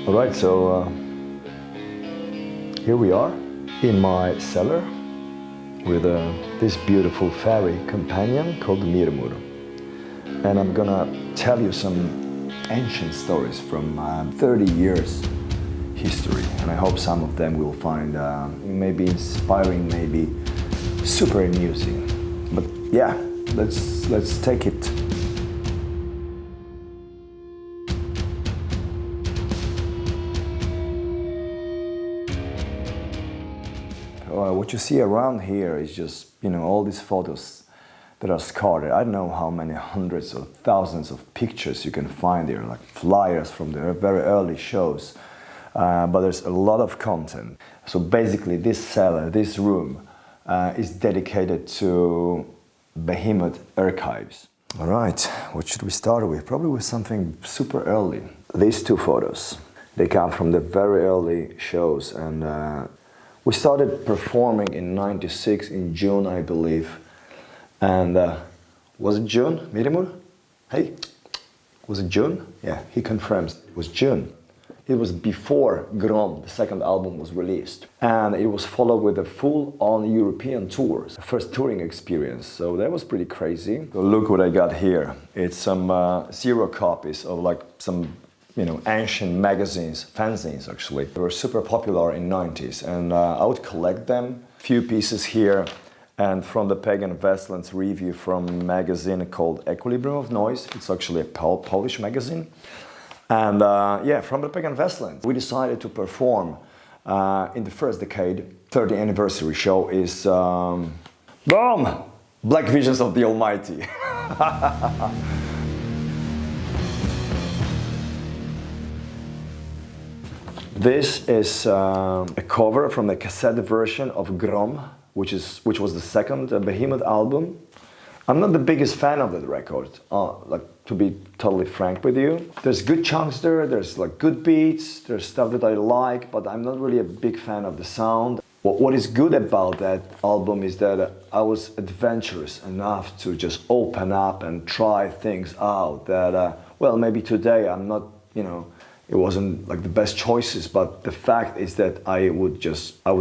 Alright, so here we are in my cellar with this beautiful fairy companion called Mirmur. And I'm gonna tell you some ancient stories from 30 years history, and I hope some of them will find maybe inspiring, maybe super amusing. But yeah, let's take it. What you see around here is just, all these photos that are scarred. I don't know how many hundreds or thousands of pictures you can find here, like flyers from the very early shows. But there's a lot of content. So basically this cellar, this room, is dedicated to Behemoth archives. All right, what should we start with? Probably with something super early. These two photos, they come from the very early shows, and we started performing in '96 in June, I believe. And was it June, Mirmur? Hey, was it June? Yeah, he confirms it was June. It was before Grom, the second album, was released. And it was followed with a full-on European tour, the first touring experience. So that was pretty crazy. So look what I got here. It's some zero copies of like some ancient magazines, fanzines actually. They were super popular in '90s, and I would collect them. Few pieces here, and from the Pagan Vestlund's review from a magazine called Equilibrium of Noise. It's actually a Polish magazine. And yeah, from the Pagan Vestlund, we decided to perform in the first decade. 30th anniversary show is boom! Black Visions of the Almighty. This is a cover from the cassette version of Grom, which was the second Behemoth album. I'm not the biggest fan of that record, to be totally frank with you. There's good chunks there, there's like good beats, there's stuff that I like, but I'm not really a big fan of the sound. What is good about that album is that I was adventurous enough to just open up and try things out that, well, maybe today I'm not, it wasn't like the best choices, but the fact is that I would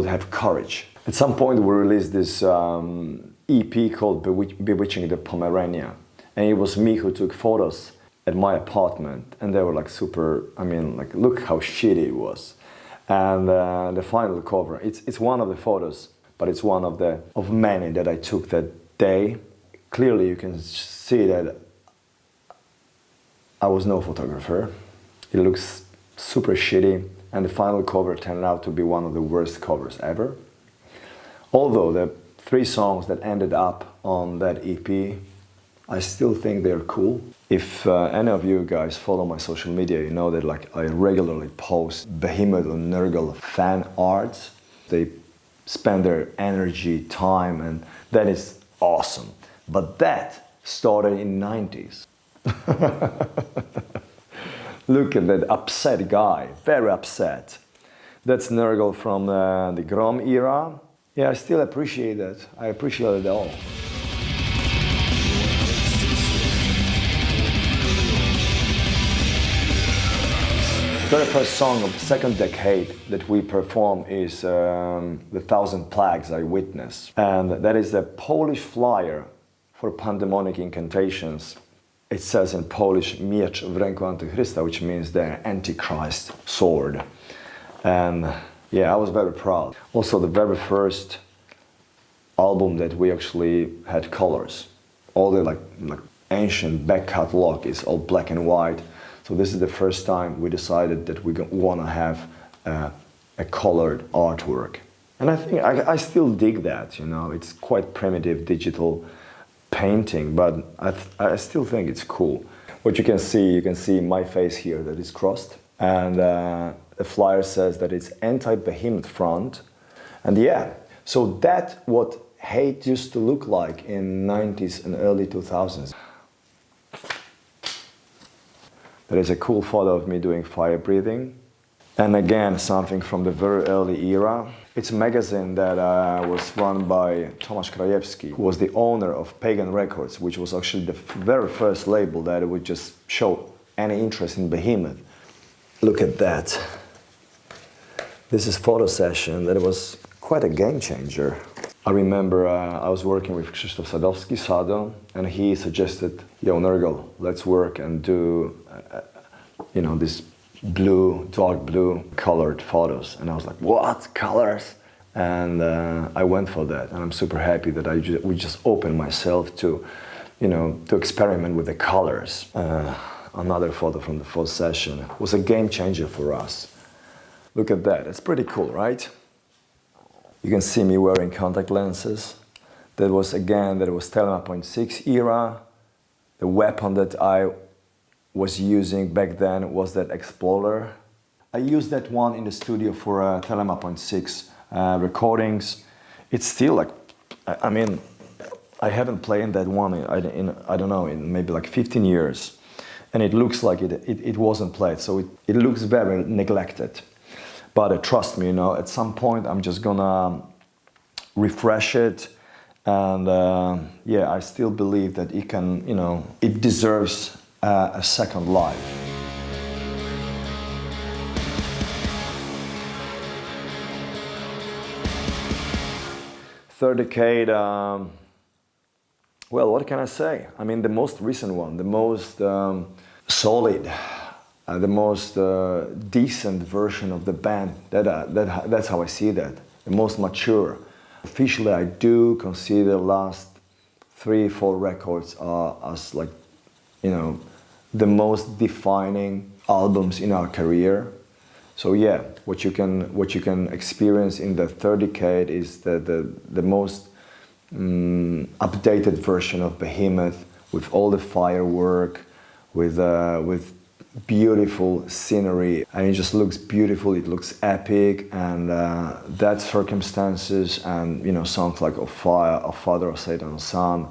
have courage. At some point we released this EP called Bewitching the Pomerania, and it was me who took photos at my apartment, and they were like super, look how shitty it was. And the final cover, it's one of the photos, but it's one of many that I took that day. Clearly you can see that I was no photographer. It looks super shitty, and the final cover turned out to be one of the worst covers ever. Although the 3 songs that ended up on that EP, I still think they're cool. If any of you guys follow my social media, you know that I regularly post Behemoth or Nergal fan arts. They spend their energy, time, and that is awesome. But that started in '90s. Look at that upset guy, very upset. That's Nergal from the Grom era. Yeah, I still appreciate that. I appreciate it all. The very first song of the second decade that we perform is The Thousand Plagues I Witness. And that is the Polish flyer for pandemonic incantations. It says in Polish, Miecz w ręku Antychrysta, which means the Antichrist sword. And yeah, I was very proud. Also, the very first album that we actually had colors. All the like ancient back catalog is all black and white. So this is the first time we decided that we want to have a colored artwork. And I think I still dig that, it's quite primitive digital painting, but I still think it's cool. What you can see my face here that is crossed, and the flyer says that it's anti-Behemoth front. And yeah, so that's what hate used to look like in '90s and early 2000s. There is a cool photo of me doing fire breathing. And again, something from the very early era. It's a magazine that was run by Tomasz Krajewski, who was the owner of Pagan Records, which was actually the very first label that would just show any interest in Behemoth. Look at that. This is photo session that was quite a game changer. I remember I was working with Krzysztof Sadowski, and he suggested, yo, Nergal, let's work and do, you know, this blue, dark blue colored photos. And I was like, what, colors? And I went for that, and I'm super happy that we just opened myself to, you know, to experiment with the colors. Another photo from the first session was a game changer for us. Look at that, it's pretty cool, right? You can see me wearing contact lenses. That was Telema 0.6 era. The weapon that I was using back then was that Explorer. I used that one in the studio for Telema 0.6 recordings. It's still like, I mean, I haven't played that one in I don't know, in maybe like 15 years. And it looks like it wasn't played, so it looks very neglected. But trust me, you know, at some point I'm just gonna refresh it, and yeah, I still believe that it can, you know, it deserves a second life. Third decade, well, what can I say? I mean, the most recent one, the most solid, the most decent version of the band. That's how I see that. The most mature. Officially, I do consider last 3-4 records as, like, you know, the most defining albums in our career. So yeah, what you can experience in the third decade is the most updated version of Behemoth, with all the firework, with beautiful scenery, and it just looks beautiful. It looks epic, and that Circumstances, and, you know, songs like Of Father of Satan's Son,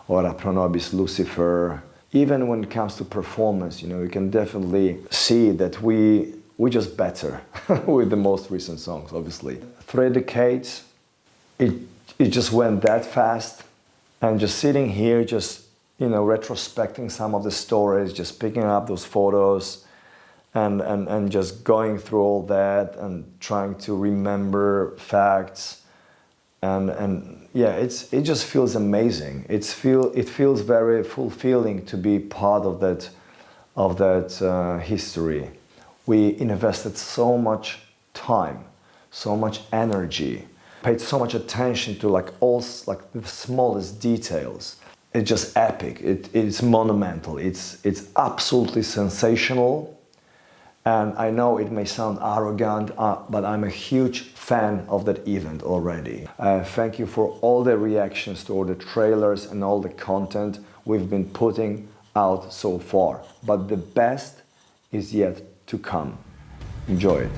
or A Pro Nobis Lucifer. Even when it comes to performance, you know, you can definitely see that we're just better with the most recent songs, obviously. 3 decades, it just went that fast, and just sitting here, just, you know, retrospecting some of the stories, just picking up those photos, and just going through all that and trying to remember facts, and yeah, it just feels amazing. It feels very fulfilling to be part of that history. We invested so much time, so much energy, paid so much attention to like the smallest details. It's just epic. It's monumental. It's absolutely sensational. And I know it may sound arrogant, but I'm a huge fan of that event already. Thank you for all the reactions to all the trailers and all the content we've been putting out so far. But the best is yet to come. Enjoy it.